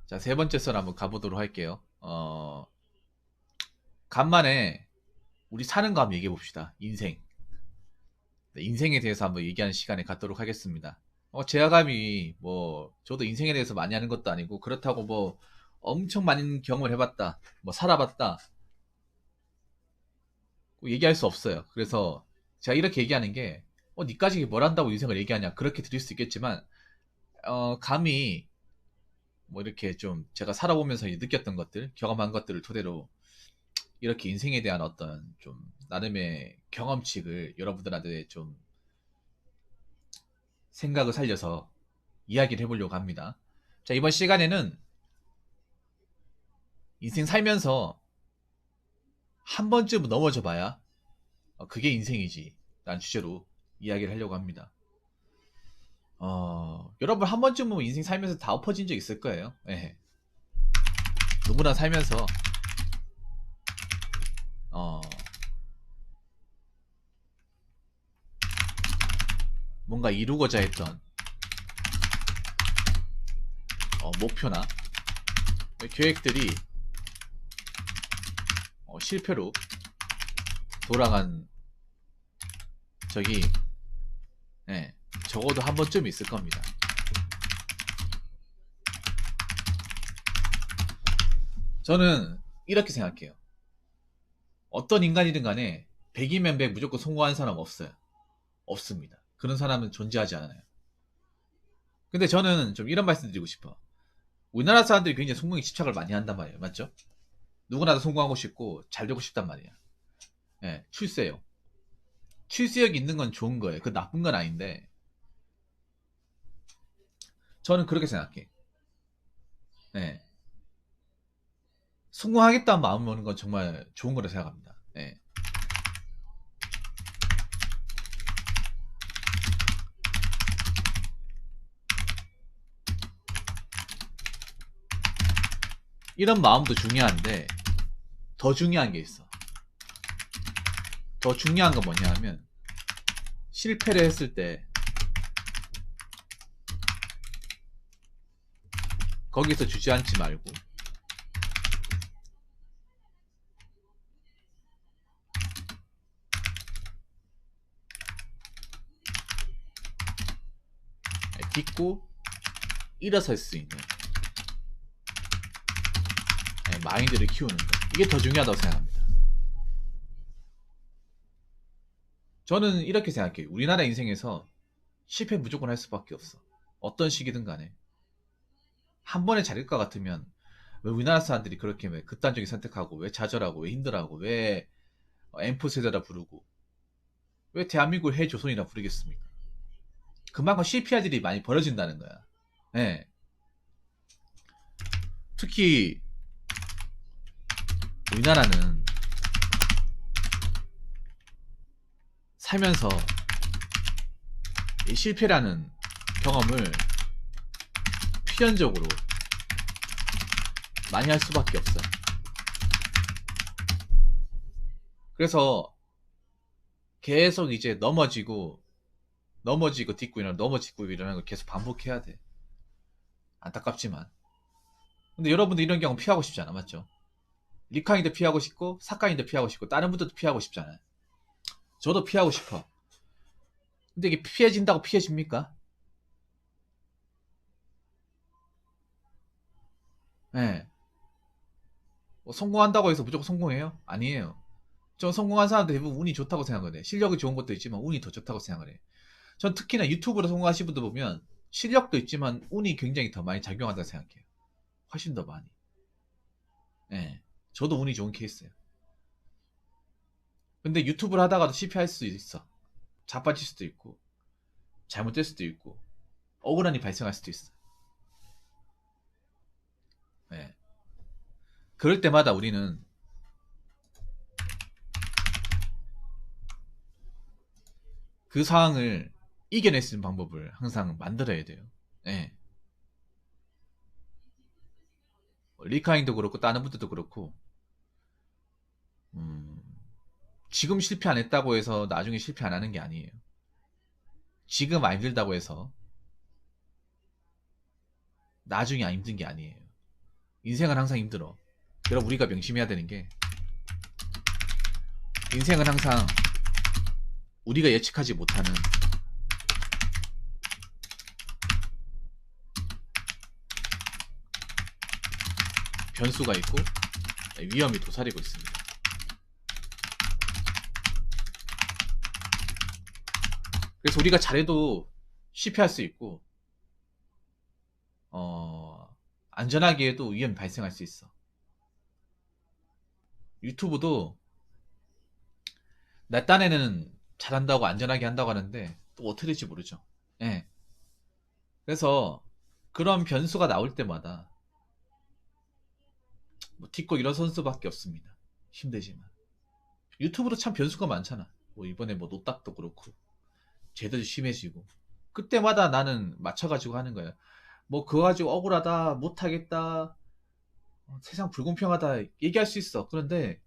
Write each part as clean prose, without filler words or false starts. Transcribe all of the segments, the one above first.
자, 세 번째 썰 한번 가보도록 할게요. 간만에 우리 사는 거 한번 얘기해 봅시다. 인생. 네, 인생에 대해서 한번 얘기하는 시간을 갖도록 하겠습니다. 제아감이 저도 인생에 대해서 많이 하는 것도 아니고, 그렇다고 엄청 많은 경험을 해봤다, 살아봤다, 얘기할 수 없어요. 그래서 제가 이렇게 얘기하는 게, 니까지 뭘 한다고 인생을 얘기하냐, 그렇게 드릴 수 있겠지만, 감히, 이렇게 좀 제가 살아보면서 느꼈던 것들, 경험한 것들을 토대로 이렇게 인생에 대한 어떤 좀 나름의 경험칙을 여러분들한테 좀 생각을 살려서 이야기를 해보려고 합니다. 자, 이번 시간에는 인생 살면서 한 번쯤 넘어져 봐야 그게 인생이지 라는 주제로 이야기를 하려고 합니다. 여러분 한 번쯤은 인생 살면서 다 엎어진 적 있을 거예요. 예. 누구나 살면서 어, 뭔가 이루고자 했던 목표나 계획들이 실패로 돌아간 적이 예, 적어도 한 번쯤 있을 겁니다. 저는 이렇게 생각해요. 어떤 인간이든 간에 100이면 100 무조건 성공하는 사람 없어요. 없습니다. 그런 사람은 존재하지 않아요. 근데 저는 좀 이런 말씀 드리고 싶어. 우리나라 사람들이 굉장히 성공에 집착을 많이 한단 말이에요. 맞죠? 누구나 다 성공하고 싶고 잘 되고 싶단 말이에요. 예, 출세요. 출세력이 있는 건 좋은 거예요. 그 나쁜 건 아닌데 저는 그렇게 생각해. 예. 성공하겠다는 마음 먹는 건 정말 좋은 거라 생각합니다. 예. 이런 마음도 중요한데 더 중요한 게 있어. 더 중요한 건 뭐냐 하면 실패를 했을 때 거기서 주저앉지 말고 딛고 일어설 수 있는 마인드를 키우는 거. 이게 더 중요하다고 생각합니다. 저는 이렇게 생각해요. 우리나라 인생에서 실패 무조건 할 수밖에 없어. 어떤 시기든 간에. 한 번에 잘릴 것 같으면 왜 우리나라 사람들이 그렇게 왜 극단적인 선택하고 왜 좌절하고 왜 힘들어하고 왜 엠포 세대라 부르고 왜 대한민국을 해조선이라 부르겠습니까? 그만큼 실패할 일이 많이 벌어진다는 거야. 네. 특히 우리나라는 살면서 이 실패라는 경험을 필연적으로 많이 할 수밖에 없어요. 그래서 계속 이제 넘어지고 딛고 일어나고 넘어지고 일어나는 걸 계속 반복해야 돼. 안타깝지만. 근데 여러분들 이런 경험 피하고 싶지 않아, 맞죠? 리카인도 피하고 싶고 사카인도 피하고 싶고 다른 분들도 피하고 싶잖아요. 저도 피하고 싶어. 근데 이게 피해진다고 피해집니까? 예. 네. 성공한다고 해서 무조건 성공해요? 아니에요. 전 성공한 사람들 대부분 운이 좋다고 생각을 해. 실력이 좋은 것도 있지만 운이 더 좋다고 생각을 해. 전 특히나 유튜브로 성공하신 분들 보면 실력도 있지만 운이 굉장히 더 많이 작용한다고 생각해요. 훨씬 더 많이. 예. 저도 운이 좋은 케이스예요. 근데 유튜브를 하다가도 실패할 수 있어. 자빠질 수도 있고, 잘못될 수도 있고, 억울한 일이 발생할 수도 있어. 예. 그럴 때마다 우리는 그 상황을 이겨낼 수 있는 방법을 항상 만들어야 돼요. 예. 리카잉도 그렇고, 다른 분들도 그렇고, 음, 지금 실패 안 했다고 해서 나중에 실패 안 하는 게 아니에요. 지금 안 힘들다고 해서 나중에 안 힘든 게 아니에요. 인생은 항상 힘들어. 여러분, 우리가 명심해야 되는 게, 인생은 항상 우리가 예측하지 못하는 변수가 있고 위험이 도사리고 있습니다. 그래서 우리가 잘해도 실패할 수 있고, 안전하게 해도 위험이 발생할 수 있어. 유튜브도 내 딴에는 잘한다고 안전하게 한다고 하는데 또 어떻게 될지 모르죠. 예. 그래서 그런 변수가 나올 때마다 뭐 딛고 일어선 수밖에 없습니다. 힘들지만. 유튜브도 참 변수가 많잖아. 뭐 이번에 뭐 노딱도 그렇고 제도 심해지고, 그때마다 나는 맞춰가지고 하는 거야. 뭐 그거 가지고 억울하다, 못하겠다, 세상 불공평하다 얘기할 수 있어. 그런데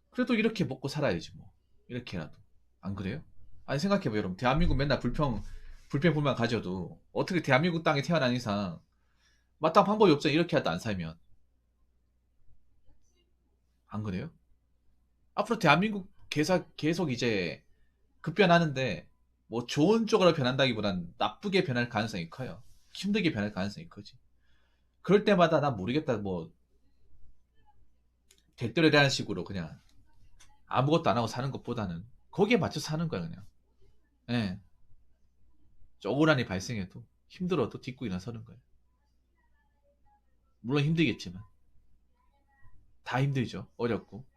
그래도 이렇게 먹고 살아야지 뭐. 이렇게라도. 안 그래요? 아니, 생각해봐요 여러분. 대한민국 맨날 불평불만 가져도 어떻게 대한민국 땅에 태어난 이상 마땅한 방법이 없잖아. 이렇게 하다 안 살면. 안 그래요? 앞으로 대한민국 계속 이제 급변하는데, 뭐 좋은 쪽으로 변한다기보단 나쁘게 변할 가능성이 커요. 힘들게 변할 가능성이 크지. 그럴 때마다 난 모르겠다, 뭐 대또래라는 식으로 그냥 아무것도 안 하고 사는 것보다는 거기에 맞춰 사는 거야 그냥. 예. 억울한 일 발생해도 힘들어도 딛고 일어서는 거예요. 물론 힘들겠지만 다 힘들죠. 어렵고.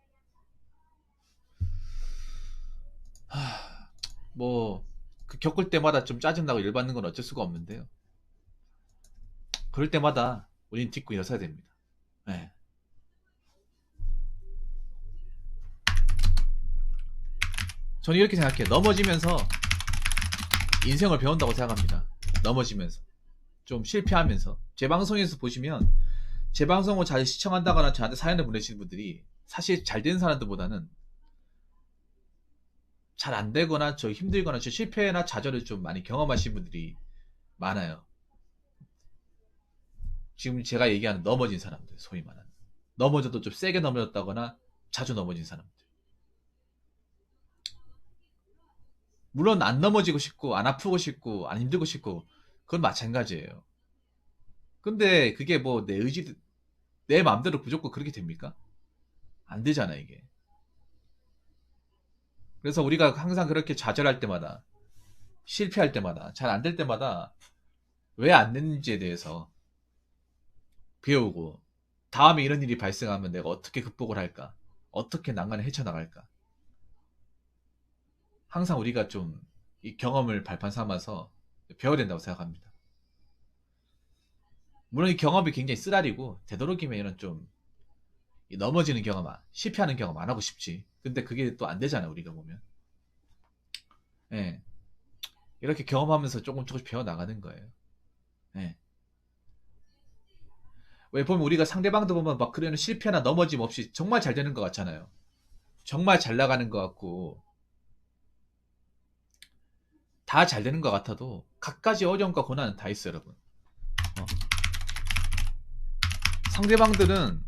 뭐 그 겪을 때마다 좀 짜증나고 열받는 건 어쩔 수가 없는데요. 그럴 때마다 우린 딛고 일어서야 됩니다. 예. 저는 이렇게 생각해요. 넘어지면서 인생을 배운다고 생각합니다. 넘어지면서 좀 실패하면서. 제 방송에서 보시면, 제 방송을 잘 시청한다거나 저한테 사연을 보내시는 분들이 사실 잘 된 사람들보다는 잘 안 되거나 저 힘들거나 저 실패나 좌절을 좀 많이 경험하신 분들이 많아요. 지금 제가 얘기하는 넘어진 사람들, 소위 말하는 넘어져도 좀 세게 넘어졌다거나 자주 넘어진 사람들. 물론 안 넘어지고 싶고 안 아프고 싶고 안 힘들고 싶고 그건 마찬가지예요. 근데 그게 뭐 내 의지, 내 마음대로 무조건 그렇게 됩니까? 안 되잖아 이게. 그래서 우리가 항상 그렇게 좌절할 때마다, 실패할 때마다, 잘 안 될 때마다 왜 안 됐는지에 대해서 배우고, 다음에 이런 일이 발생하면 내가 어떻게 극복을 할까, 어떻게 난간을 헤쳐나갈까, 항상 우리가 좀 이 경험을 발판 삼아서 배워야 된다고 생각합니다. 물론 이 경험이 굉장히 쓰라리고 되도록이면 이런 좀 넘어지는 경험, 실패하는 경험 안 하고 싶지. 근데 그게 또 안 되잖아 우리가 보면. 예. 이렇게 경험하면서 조금씩 배워나가는 거예요. 예. 왜 보면 우리가 상대방도 보면 막 그러는 실패나 넘어짐 없이 정말 잘 되는 것 같잖아요. 정말 잘 나가는 것 같고 다 잘 되는 것 같아도 갖가지 어려움과 고난은 다 있어요 여러분. 상대방들은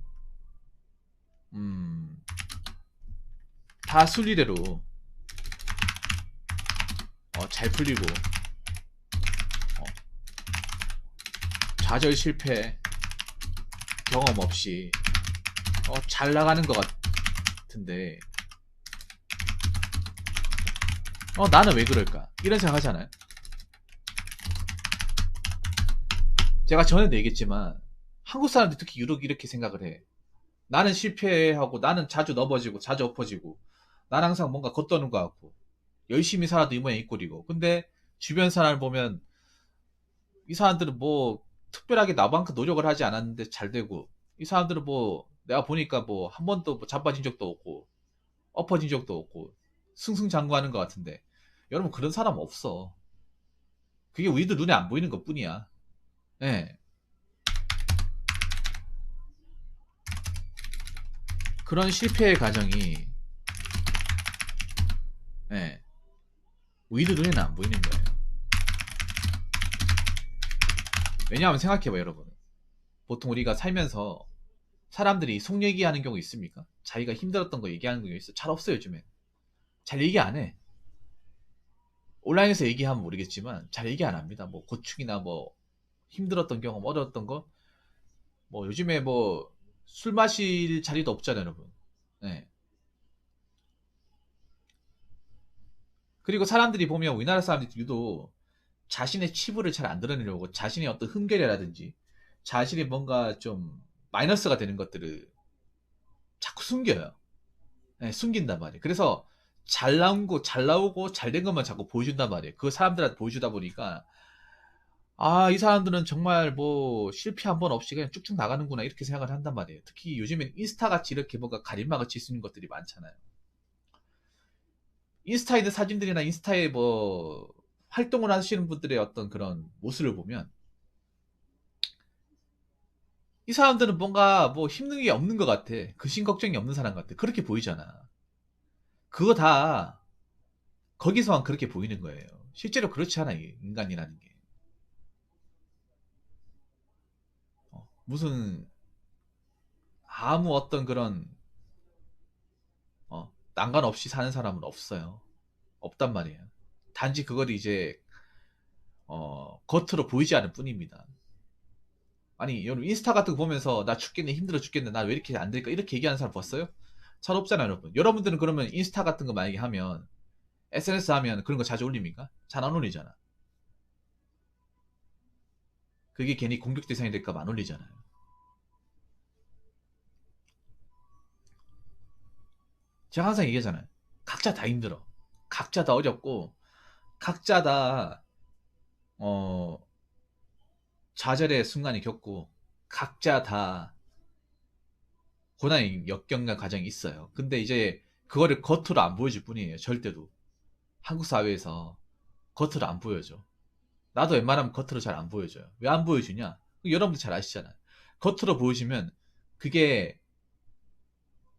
다 순리대로 잘 풀리고, 좌절 실패 경험 없이 잘 나가는 것 같은데, 나는 왜 그럴까 이런 생각 하잖아요. 제가 전에도 얘기했지만 한국 사람들 특히 유독 이렇게 생각을 해. 나는 실패하고 나는 자주 넘어지고 자주 엎어지고 나는 항상 뭔가 겉도는 것 같고 열심히 살아도 이 모양 이 꼴이고, 근데 주변 사람을 보면 이 사람들은 뭐 특별하게 나만큼 노력을 하지 않았는데 잘 되고, 이 사람들은 뭐 내가 보니까 뭐 한 번도 뭐 자빠진 적도 없고 엎어진 적도 없고 승승장구하는 것 같은데, 여러분 그런 사람 없어. 그게 우리들 눈에 안 보이는 것 뿐이야. 예. 그런 실패의 과정이, 예, 우리들 눈에는 안 보이는 거예요. 왜냐하면 생각해봐요 여러분. 보통 우리가 살면서 사람들이 속 얘기하는 경우 있습니까? 자기가 힘들었던 거 얘기하는 경우 있어? 잘 없어요, 요즘에. 잘 얘기 안 해. 온라인에서 얘기하면 모르겠지만 잘 얘기 안 합니다. 뭐 고충이나 뭐 힘들었던 경험, 어려웠던 거. 뭐 요즘에 뭐 술 마실 자리도 없잖아요, 여러분. 네. 그리고 사람들이 보면 우리나라 사람들이 유독 자신의 치부를 잘 안 드러내려고 자신의 어떤 흠결이라든지 자신이 뭔가 좀 마이너스가 되는 것들을 자꾸 숨겨요. 네, 숨긴단 말이에요. 그래서 잘 나온 거, 잘 나오고 잘 된 것만 자꾸 보여준단 말이에요. 그 사람들한테 보여주다 보니까 아, 이 사람들은 정말 뭐 실패 한 번 없이 그냥 쭉쭉 나가는구나 이렇게 생각을 한단 말이에요. 특히 요즘엔 인스타 같이 이렇게 뭔가 가림막을 칠 수 있는 것들이 많잖아요. 인스타에 있는 사진들이나 인스타에 뭐 활동을 하시는 분들의 어떤 그런 모습을 보면 이 사람들은 뭔가 뭐 힘든 게 없는 것 같아. 근심 걱정이 없는 사람 같아. 그렇게 보이잖아. 그거 다 거기서만 그렇게 보이는 거예요. 실제로 그렇지 않아, 인간이라는 게. 무슨 아무 어떤 그런 난관 없이 사는 사람은 없어요. 없단 말이에요. 단지 그걸 이제 겉으로 보이지 않을 뿐입니다. 아니 여러분 인스타 같은 거 보면서 나 죽겠네 힘들어 죽겠네 나 왜 이렇게 안 될까 이렇게 얘기하는 사람 봤어요? 잘 없잖아요 여러분. 여러분들은 그러면 인스타 같은 거 만약에 하면 SNS 하면 그런 거 자주 올립니까? 잘 안 올리잖아. 그게 괜히 공격 대상이 될까 봐 안 올리잖아요. 제가 항상 얘기하잖아요. 각자 다 힘들어. 각자 다 어렵고 각자 다 어, 좌절의 순간이 겪고 각자 다 고난의 역경과 과정이 있어요. 근데 이제 그거를 겉으로 안 보여줄 뿐이에요. 절대로. 한국 사회에서 겉으로 안 보여줘. 나도 웬만하면 겉으로 잘 안 보여줘요. 왜 안 보여주냐? 여러분들 잘 아시잖아요. 겉으로 보여주면 그게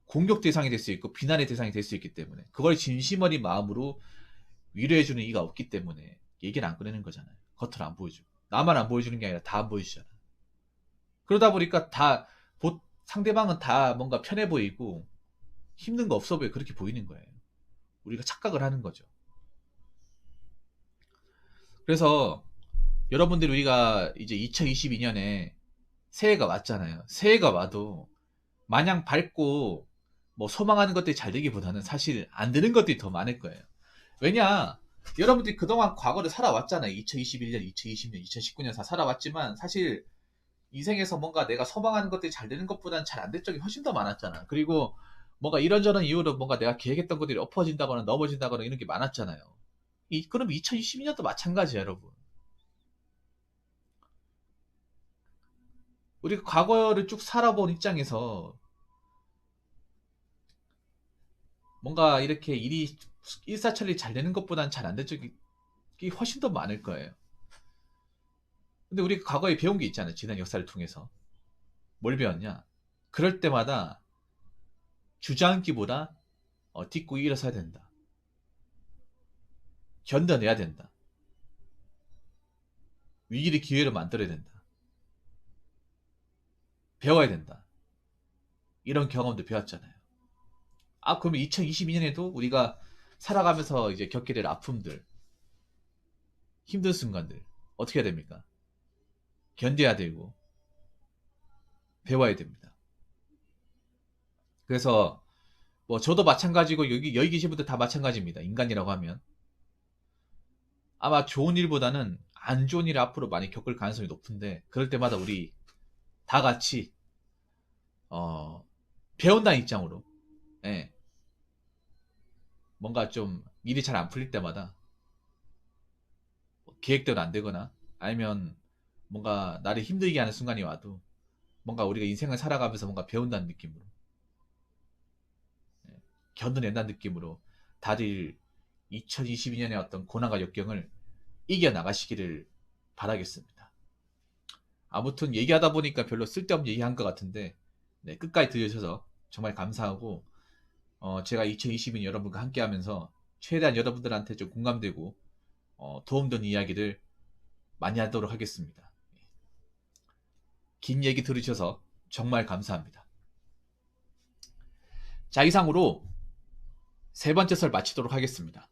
공격 대상이 될 수 있고 비난의 대상이 될 수 있기 때문에 그걸 진심 어린 마음으로 위로해주는 이가 없기 때문에 얘기를 안 꺼내는 거잖아요. 겉으로 안 보여주고. 나만 안 보여주는 게 아니라 다 안 보여주잖아. 그러다 보니까 다 상대방은 다 뭔가 편해 보이고 힘든 거 없어 보여 그렇게 보이는 거예요. 우리가 착각을 하는 거죠. 그래서 여러분들이 우리가 이제 2022년에 새해가 왔잖아요. 새해가 와도 마냥 밝고 뭐 소망하는 것들이 잘 되기보다는 사실 안 되는 것들이 더 많을 거예요. 왜냐? 여러분들이 그동안 과거를 살아왔잖아요. 2021년, 2020년, 2019년 다 살아왔지만 사실 인생에서 뭔가 내가 소망하는 것들이 잘 되는 것보다는 잘 안 될 적이 훨씬 더 많았잖아. 그리고 뭔가 이런저런 이유로 뭔가 내가 계획했던 것들이 엎어진다거나 넘어진다거나 이런 게 많았잖아요. 그럼 2022년도 마찬가지야, 여러분. 우리가 과거를 쭉 살아본 입장에서 뭔가 이렇게 일사천리 잘 되는 것보다는 잘 안 된 적이 훨씬 더 많을 거예요. 근데 우리 과거에 배운 게 있잖아요. 지난 역사를 통해서. 뭘 배웠냐? 그럴 때마다 주저앉기보다 딛고 일어서야 된다. 견뎌내야 된다. 위기를 기회로 만들어야 된다. 배워야 된다. 이런 경험도 배웠잖아요. 아, 그러면 2022년에도 우리가 살아가면서 이제 겪게 될 아픔들, 힘든 순간들, 어떻게 해야 됩니까? 견뎌야 되고, 배워야 됩니다. 그래서, 뭐, 저도 마찬가지고, 여기 계신 분들 다 마찬가지입니다. 인간이라고 하면. 아마 좋은 일보다는 안 좋은 일을 앞으로 많이 겪을 가능성이 높은데, 그럴 때마다 우리 다 같이, 어, 배운다는 입장으로, 예, 뭔가 좀 일이 잘 안 풀릴 때마다 계획대로 안 되거나 아니면 뭔가 나를 힘들게 하는 순간이 와도 뭔가 우리가 인생을 살아가면서 뭔가 배운다는 느낌으로 예, 견뎌낸다는 느낌으로 다들 2022년의 어떤 고난과 역경을 이겨나가시기를 바라겠습니다. 아무튼 얘기하다 보니까 별로 쓸데없는 얘기한 것 같은데 네, 끝까지 들으셔서 정말 감사하고 제가 2022년 여러분과 함께 하면서 최대한 여러분들한테 좀 공감되고 도움되는 이야기들 많이 하도록 하겠습니다. 긴 얘기 들으셔서 정말 감사합니다. 자, 이상으로 세 번째 설 마치도록 하겠습니다.